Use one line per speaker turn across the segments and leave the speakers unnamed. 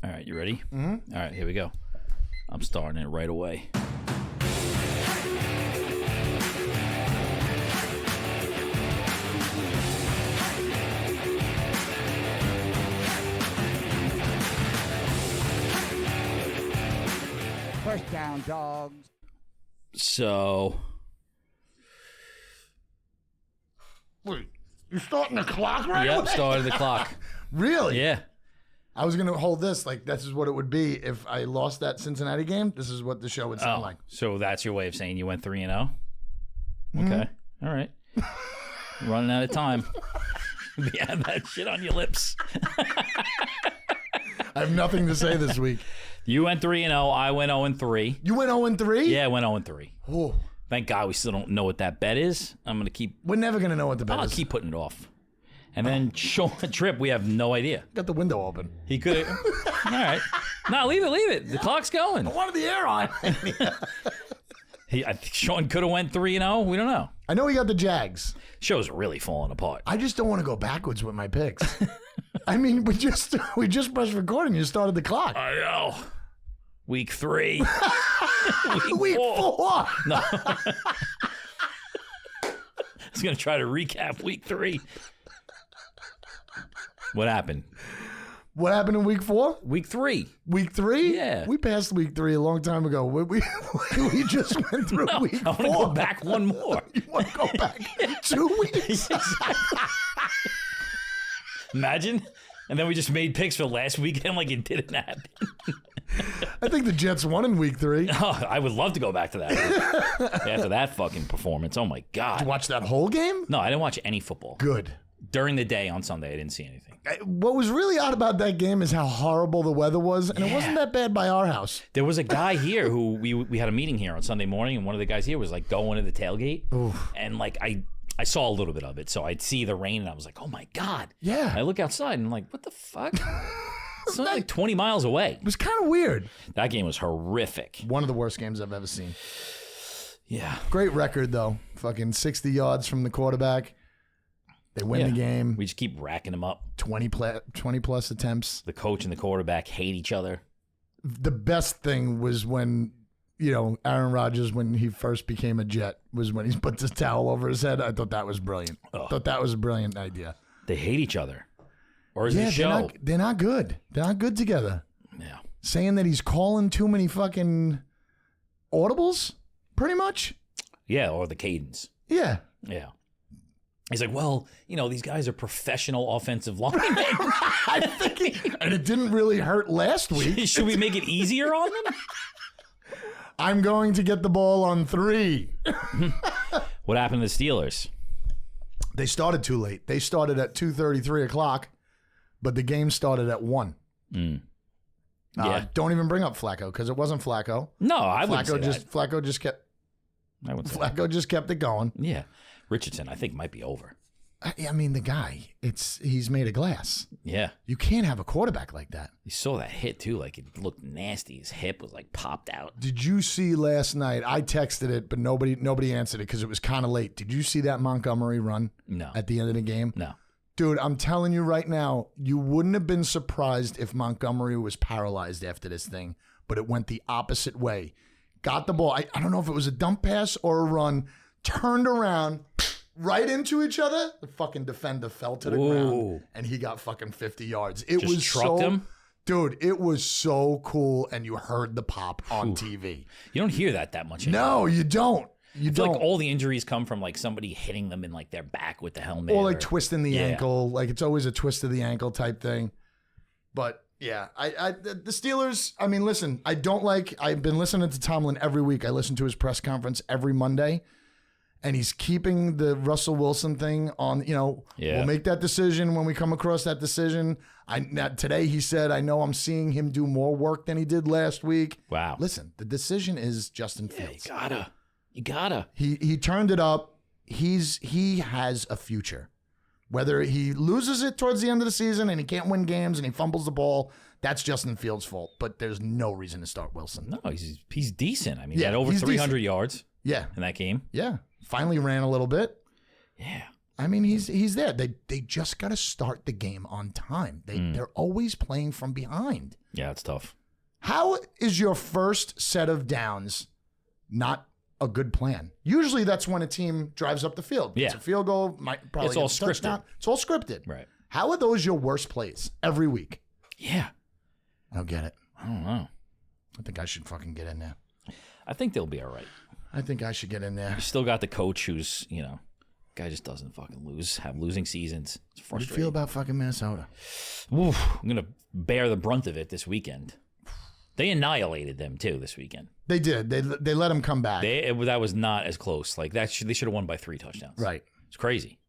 All right, you ready?
Mm-hmm.
All right, here we go. I'm starting it right away.
First down, Dawgs.
So,
Wait, you're starting the clock right
yep,
away?
started the clock.
Really?
Yeah.
I was going to hold this. Like, this is what it would be if I lost that Cincinnati game. This is what the show would sound like.
So that's your way of saying you went 3-0? Okay. All right. Running out of time. You have that shit on your lips.
I have nothing to say this week.
You went 3-0. I went 0-3.
You went 0-3?
Yeah, I went 0-3.
Oh,
Thank God we still don't know what that bet is. I'm going to keep...
we're never going to know what the bet
I'll
is.
keep putting it off. And then Sean Tripp, we have no idea.
Got the window open.
He could have... All right. No, leave it. The clock's going.
I wanted the air on.
I think Sean could have went 3-0. We don't know.
I know we got the Jags.
Show's really falling apart.
I just don't want to go backwards with my picks. I mean, we just pressed record and you started the clock.
I know. Week 3.
Week 4.
No. I was going to try to recap week 3. What happened?
What happened in week 4?
Week 3.
Week 3?
Yeah.
We passed week 3 a long time ago. We just went through week 4.
I want to go back one more.
You want to go back 2 weeks?
Imagine. And then we just made picks for last weekend like it didn't happen.
I think the Jets won in week 3.
Oh, I would love to go back to that. After that fucking performance. Oh, my God.
Watch that whole game?
No, I didn't watch any football.
Good.
During the day on Sunday, I didn't see anything.
What was really odd about that game is how horrible the weather was, and it wasn't that bad by our house.
There was a guy here who we had a meeting here on Sunday morning, and one of the guys here was like going to the tailgate.
Oof.
And like I saw a little bit of it, so I'd see the rain, and I was like, oh, my God.
Yeah.
I look outside, and I'm like, what the fuck? It's only like 20 miles away.
It was kind of weird.
That game was horrific.
One of the worst games I've ever seen.
Yeah.
Great record, though. Fucking 60 yards from the quarterback. They win the game.
We just keep racking them up.
20 plus attempts.
The coach and the quarterback hate each other.
The best thing was when, Aaron Rodgers, when he first became a Jet, was when he put his towel over his head. I thought that was brilliant. I thought that was a brilliant idea.
They hate each other. Or is it a show?
They're not good. They're not good together.
Yeah.
Saying that he's calling too many fucking audibles, pretty much.
Yeah, or the cadence.
Yeah.
Yeah. He's like, well, these guys are professional offensive linemen.
I'm thinking, and it didn't really hurt last week.
Should we make it easier on them?
I'm going to get the ball on 3.
What happened to the Steelers?
They started too late. They started at 2:30, 3 o'clock, but the game started at 1.
Yeah.
Don't even bring up Flacco because it wasn't Flacco.
No, I wouldn't say that.
Flacco just kept.
I wouldn't say
Flacco just kept it going.
that. Yeah. Richardson, I think, might be over.
I mean, the guy, he's made of glass.
Yeah.
You can't have a quarterback like that.
You saw that hit, too. Like, it looked nasty. His hip was, like, popped out.
Did you see last night? I texted it, but nobody answered it because it was kind of late. Did you see that Montgomery run?
No.
At the end of the game?
No.
Dude, I'm telling you right now, you wouldn't have been surprised if Montgomery was paralyzed after this thing, but it went the opposite way. Got the ball. I don't know if it was a dump pass or a run. Turned around, right into each other. The fucking defender fell to the ground, and he got fucking 50 yards. It
Just
was
trucked him?
Dude, it was so cool, and you heard the pop on TV.
You don't hear that much anymore.
No, you don't. You
I feel
don't.
like all the injuries come from, like, somebody hitting them in, like, their back with the helmet.
Or like twisting the
Yeah.
ankle. Like it's always a twist of the ankle type thing. But yeah, the Steelers, I mean, listen, I've been listening to Tomlin every week. I listen to his press conference every Monday. And he's keeping the Russell Wilson thing on, we'll make that decision when we come across that decision. Today he said, I know I'm seeing him do more work than he did last week.
Wow.
Listen, the decision is Justin Fields.
You gotta.
He turned it up. He has a future. Whether he loses it towards the end of the season and he can't win games and he fumbles the ball, that's Justin Fields' fault. But there's no reason to start Wilson.
No, he's decent. I mean, he
Yeah,
had over
he's
300
decent.
yards
Yeah.
in that game.
Yeah. Finally ran a little bit.
Yeah.
I mean, he's there. They just got to start the game on time. They're always playing from behind.
Yeah, it's tough.
How is your first set of downs not a good plan? Usually that's when a team drives up the field.
Yeah.
It's a field goal. Probably
It's all
gets a touchdown.
scripted.
It's all scripted.
Right.
How are those your worst plays every week?
Yeah.
I don't get it.
I don't know.
I think I should fucking get in there.
I think they'll be all right.
I think I should get in there.
You still got the coach who's, guy just doesn't fucking have losing seasons. It's
What do you
frustrating.
feel about fucking Minnesota?
Oof, I'm going to bear the brunt of it this weekend. They annihilated them, too, this weekend.
They did. They let him come back.
That was not as close. Like, they should have won by 3 touchdowns.
Right.
It's crazy.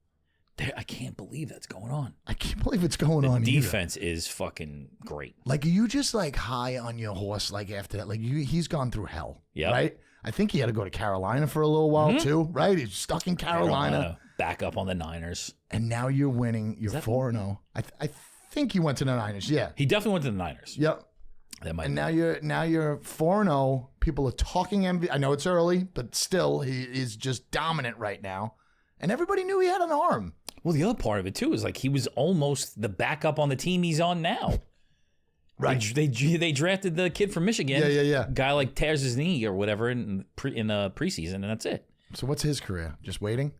I can't believe that's going on.
I can't believe it's going on either.
Defense is fucking great.
Like, are you just like high on your horse like after that? Like, he's gone through hell.
Yep.
Right? I think he had to go to Carolina for a little while too, right? He's stuck in Carolina.
Back up on the Niners.
And now you're winning. You're 4-0. I think you went to the Niners. Yeah.
He definitely went to the Niners.
Yep.
That might
And now you're 4-0. People are talking MVP. I know it's early, but still, he is just dominant right now. And everybody knew he had an arm.
Well, the other part of it, too, is like he was almost the backup on the team he's on now.
Right.
They drafted the kid from Michigan.
Yeah.
Guy like tears his knee or whatever in the preseason, and that's it.
So what's his career? Just waiting?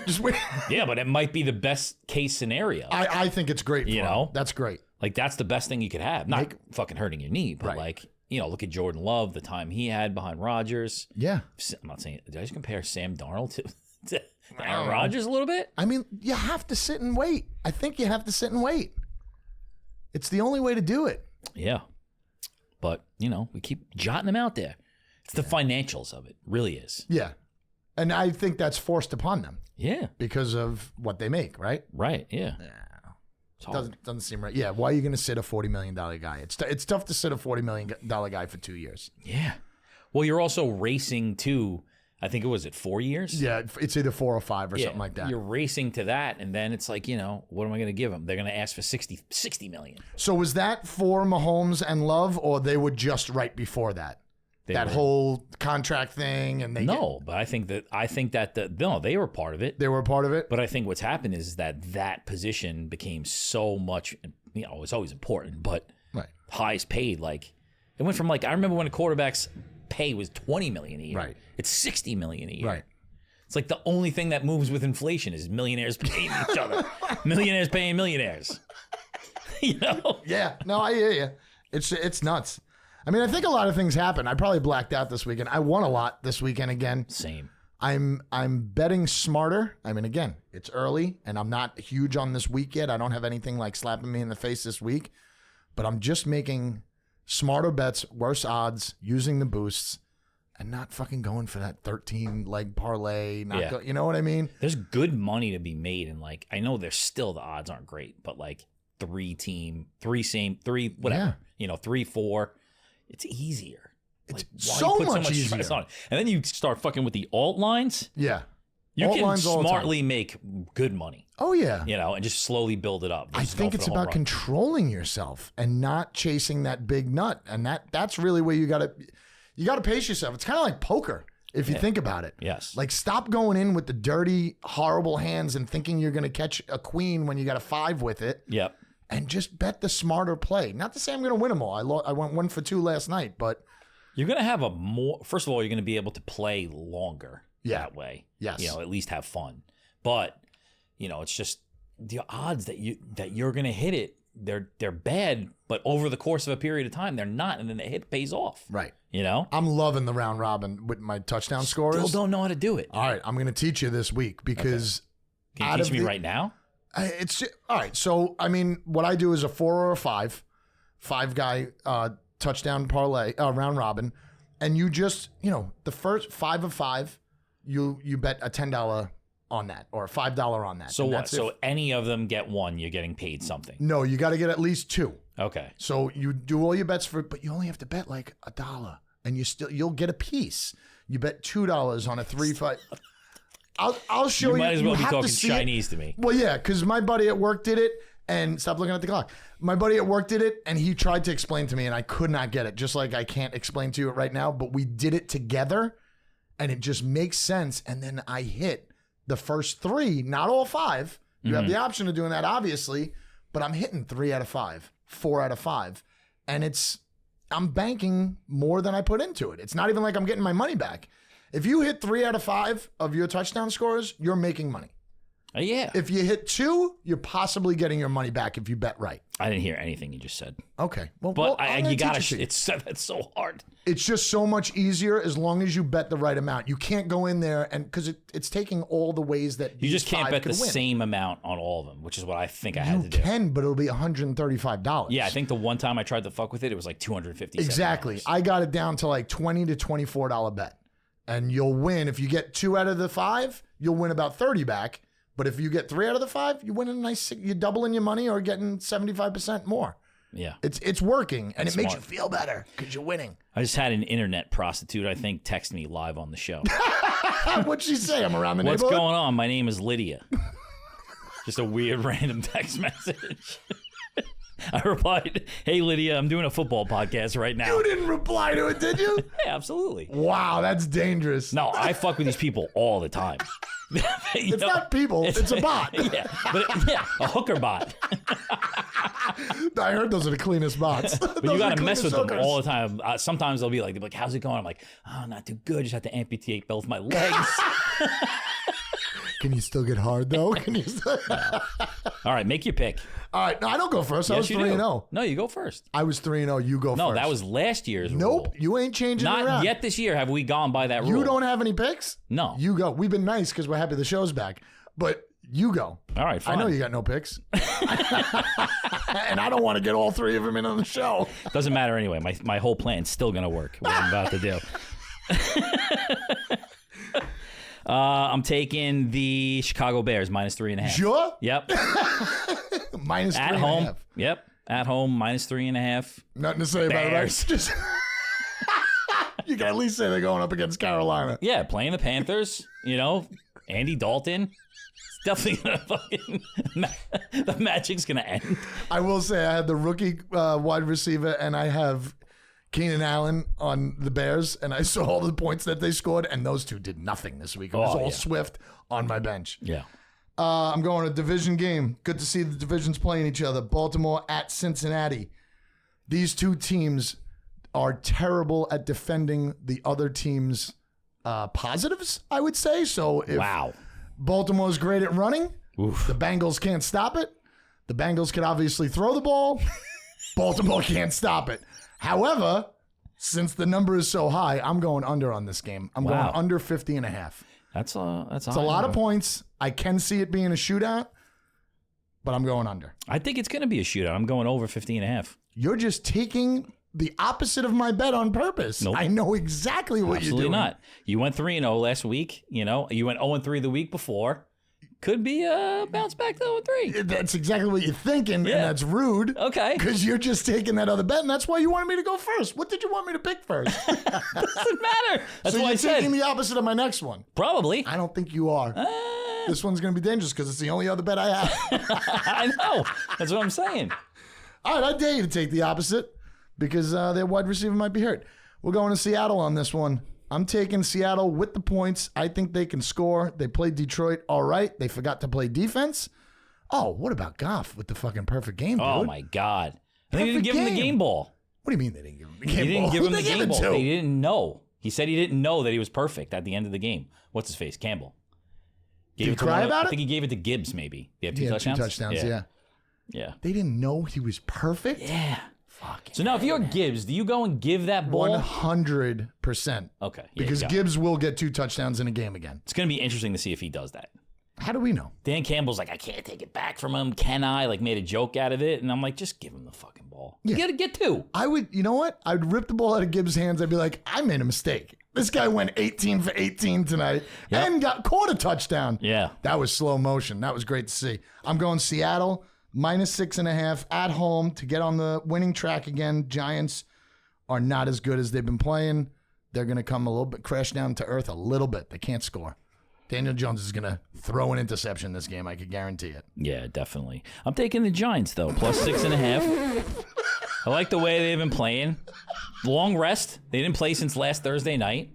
Just waiting?
Yeah, but it might be the best case scenario.
I think it's great for him. That's great.
Like, that's the best thing you could have. Not fucking hurting your knee, but
Right.
look at Jordan Love, the time he had behind Rodgers.
Yeah.
I'm not saying, did I just compare Sam Darnold to Aaron Rodgers a little bit?
I mean, you have to sit and wait. I think you have to sit and wait. It's the only way to do it.
Yeah. But, we keep jotting them out there. It's the financials of it. Really is.
Yeah. And I think that's forced upon them
Yeah.
because of what they make, right?
Right. Yeah. It's hard.
Doesn't seem right. Yeah, why are you going to sit a $40 million guy? It's tough to sit a $40 million guy for 2 years.
Yeah. Well, you're also racing to, I think it was 4 years?
Yeah, it's either 4 or 5 or something like that.
You're racing to that, and then it's like, what am I going to give them? They're going to ask for 60 million.
So was that for Mahomes and Love, or they were just right before that? Whole contract thing, and
but I think that they were part of it.
They were part of it.
But I think what's happened is that position became so much. It's always important, but
Right.
highest paid. Like it went from I remember when a quarterback's pay was $20 million a year.
Right.
It's $60 million a year.
Right.
It's like the only thing that moves with inflation is millionaires paying each other. Millionaires paying millionaires.
Yeah. No, I hear you. It's nuts. I mean, I think a lot of things happen. I probably blacked out this weekend. I won a lot this weekend again.
Same.
I'm betting smarter. I mean, again, it's early, and I'm not huge on this week yet. I don't have anything like slapping me in the face this week, but I'm just making smarter bets, worse odds, using the boosts, and not fucking going for that 13-leg parlay. You know what I mean?
There's good money to be made, and I know there's still the odds aren't great, but 3, whatever. 3, 4. It's easier.
It's
why
so
you put
much easier.
stress on it? And then you start fucking with the alt lines.
Yeah.
You
Alt
can
lines all the time.
smartly make good money.
Oh, yeah.
And just slowly build it up.
I think it's about controlling yourself and not chasing that big nut. And that's really where you got to pace yourself. It's kind of like poker if you think about it.
Yes.
Like, stop going in with the dirty, horrible hands and thinking you're going to catch a queen when you got a 5 with it.
Yep.
And just bet the smarter play. Not to say I'm going to win them all. I went 1 for 2 last night, but
you're going to have first of all, you're going to be able to play longer that way.
Yes.
At least have fun. But, it's just the odds that you're going to hit it, they're bad, but over the course of a period of time, they're not. And then the hit pays off.
right.
I'm
loving the round robin with my touchdown scorers.
Still don't know how to do it.
All right. I'm going to teach you this week because
Can you teach me right now?
it's all right. So, I mean, what I do is a 4 or a 5 guy touchdown parlay, round robin. And you just, the first 5 of 5, you bet a $10 on that or a $5 on that.
So what? So any of them get 1, you're getting paid something.
No, you got to get at least 2.
Okay.
So you do all your bets but you only have to bet like $1, and you'll get a piece. You bet $2 on a 3-5. I'll show you.
You might as well
you
be
have
talking
to see
Chinese
it.
to me.
Well, yeah, because my buddy at work did it, and stop looking at the clock. My buddy at work did it, and he tried to explain to me, and I could not get it. Just like I can't explain to you it right now, but we did it together, and it just makes sense. And then I hit the first 3, not all 5. You have the option of doing that, obviously, but I'm hitting 3 out of 5, 4 out of 5. And I'm banking more than I put into it. It's not even like I'm getting my money back. If you hit 3 out of 5 of your touchdown scores, you're making money.
Yeah.
If you hit 2, you're possibly getting your money back if you bet right.
I didn't hear anything you just said.
Okay.
But you got to, it's so hard.
It's just so much easier as long as you bet the right amount. You can't go in there and because it's taking all the ways that
you just can't bet the
win.
same amount on all of them, which is what I think I had to do.
You can, but it'll be $135.
Yeah, I think the one time I tried to fuck with it was like $250.
Exactly. I got it down to like $20 to $24 bet. And you'll win. If you get 2 out of the 5, you'll win about 30 back. But if you get 3 out of the 5, you win a nice, you're doubling your money or getting 75% more.
Yeah.
It's working, and
That's
it makes
smart.
you feel better because you're winning.
I just had an internet prostitute, I think, text me live on the show.
What'd she say? I'm around the
What's
neighborhood?
going on? My name is Lydia. Just a weird random text message. I replied, hey, Lydia, I'm doing a football podcast right now.
You didn't reply to it, did you?
Yeah, absolutely.
Wow, that's dangerous.
No, I fuck with these people all the time.
It's not people. It's a bot.
Yeah, a hooker bot.
I heard those are the cleanest bots.
But you got to mess with them all the time. Sometimes they'll be like, how's it going? I'm like, oh, not too good. Just have to amputate both my legs.
Can you still get hard, though? Can you still...
All right, make your pick.
All right, no, I don't go first. I was
Yes,
3-0.
No, you go first.
I was 3-0. You go first.
No, that was last year's
Nope,
rule.
you ain't changing it
Not
around.
yet this year have we gone by that rule.
You don't have any picks?
No.
You go. We've been nice because we're happy the show's back. But you go.
All right, fine.
I know you got no picks. And I don't want to get all 3 of them in on the show.
Doesn't matter anyway. My whole plan's still going to work, what I'm about to do. I'm taking the Chicago Bears -3.5.
Sure?
Yep.
-3.5.
At home. Yep. At home, -3.5.
Nothing to say about it, right?
Bears.
Just you can at least say they're going up against Carolina.
Yeah, playing the Panthers, Andy Dalton. It's definitely going to fucking... the magic's going to end.
I will say I had the rookie wide receiver and I have Keenan Allen on the Bears, and I saw all the points that they scored, and those two did nothing this week. It was all Swift on my bench.
Yeah.
I'm going to a division game. Good to see the divisions playing each other. Baltimore at Cincinnati. These two teams are terrible at defending the other team's positives, I would say. So if Baltimore's great at running, the Bengals can't stop it. The Bengals can obviously throw the ball. Baltimore can't stop it. However, since the number is so high, I'm going under on this game. I'm going under 50.5.
That's a
lot of points. I can see it being a shootout, but I'm going under.
I think it's going to be a shootout. I'm going over 50.5.
You're just taking the opposite of my bet on purpose.
Nope.
I know exactly what you're doing.
Absolutely not. You went 3-0 last week. You went 0-3 the week before. Could be a bounce back to 0-3.
That's exactly what you're thinking, and that's rude.
Okay.
Because you're just taking that other bet, and that's why you wanted me to go first. What did you want me to pick first?
Doesn't matter. That's
so
why
you're
I said.
taking the opposite of my next one.
Probably.
I don't think you are. This one's going to be dangerous because it's the only other bet I have.
I know. That's what I'm saying.
All right, I dare you to take the opposite because their wide receiver might be hurt. We're going to Seattle on this one. I'm taking Seattle with the points. I think they can score. They played Detroit all right. They forgot to play defense. Oh, what about Goff with the fucking perfect game, dude?
Oh, my God. I think they didn't give him the game ball.
What do you mean they didn't give him the game ball?
They didn't give him the game ball.
To?
They didn't know. He said he didn't know that he was perfect at the end of the game. What's his face? Campbell.
Did he cry about it?
I think he gave it to Gibbs, maybe. They have two touchdowns?
2 touchdowns, yeah.
Yeah.
They didn't know he was perfect?
Yeah. So now if you're Gibbs, do you go and give that ball?
100%.
Okay. Yeah,
because Gibbs will get 2 touchdowns in a game again.
It's going to be interesting to see if he does that.
How do we know?
Dan Campbell's like, I can't take it back from him. Can I? Like, made a joke out of it. And I'm like, just give him the fucking ball. Yeah. You got to get 2.
I would, you know what? I'd rip the ball out of Gibbs' hands. I'd be like, I made a mistake. This guy went 18 for 18 tonight and caught a touchdown.
Yeah.
That was slow motion. That was great to see. I'm going Seattle. -6.5 at home to get on the winning track again. Giants are not as good as they've been playing. They're going to come a little bit, crash down to earth a little bit. They can't score. Daniel Jones is going to throw an interception this game. I could guarantee it.
Yeah, definitely. I'm taking the Giants, though, +6.5. I like the way they've been playing. Long rest. They didn't play since last Thursday night.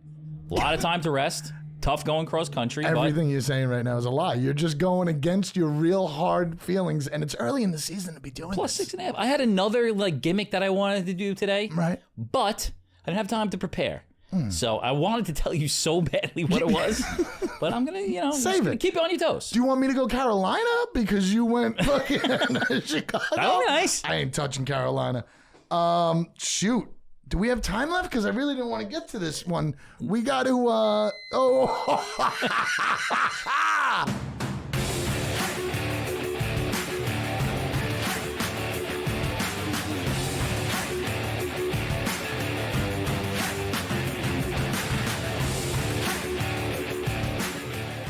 A lot of time to rest. Tough going cross country.
Everything you're saying right now is a lie. You're just going against your real hard feelings, and it's early in the season to be doing
Plus
this.
6.5. I had another gimmick that I wanted to do today.
Right.
But I didn't have time to prepare. So I wanted to tell you so badly what it was, but I'm gonna,
Save it.
keep you on your toes.
Do you want me to go Carolina because you went fucking Chicago?
That would be nice.
I ain't touching Carolina. Shoot. Do we have time left? Because I really didn't want to get to this one. We got to.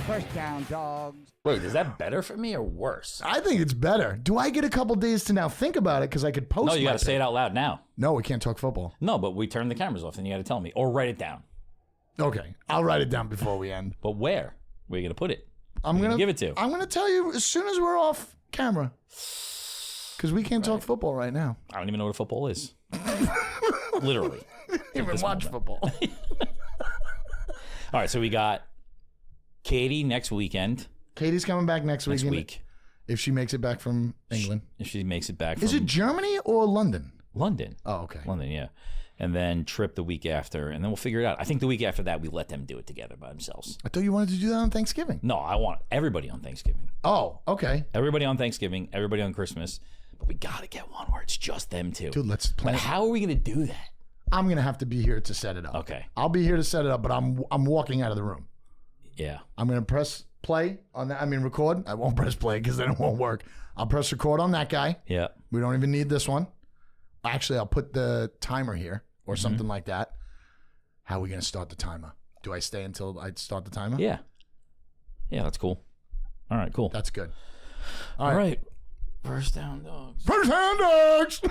First down, Dawgs.
Wait, is that better for me or worse?
I think it's better. Do I get a couple days to now think about it because I could post?
No, you
my
got to say
pick?
it out loud now.
No, we can't talk football.
No, but we turn the cameras off, and you got to tell me or write it down.
Okay, I'll write it down before we end.
But where? Where are you gonna put it?
I'm gonna
give it to.
I'm gonna tell you as soon as we're off camera, because we can't talk football right now.
I don't even know what football is. Literally.
Even watch football.
All right, so we got Katie next weekend.
Katie's coming back next
week.
If she makes it back from England.
If she makes it back from
Is it Germany or London?
London.
Oh, okay.
London, yeah. And then Trip the week after, and then we'll figure it out. I think the week after that, we let them do it together by themselves.
I thought you wanted to do that on Thanksgiving.
No, I want everybody on Thanksgiving.
Oh, okay.
Everybody on Thanksgiving, everybody on Christmas. But we got to get one where it's just them two.
Dude, let's plan.
But how are we going to do that?
I'm going to have to be here to set it up.
Okay.
I'll be here to set it up, but I'm walking out of the room.
Yeah.
I'm going to press play on that. I mean, record. I won't press play because then it won't work. I'll press record on that guy.
Yeah.
We don't even need this one. Actually, I'll put the timer here or something like that. How are we going to start the timer? Do I stay until I start the timer?
Yeah. Yeah, that's cool. All right, cool.
That's good.
All right. First down, Dawgs.
First down, Dawgs.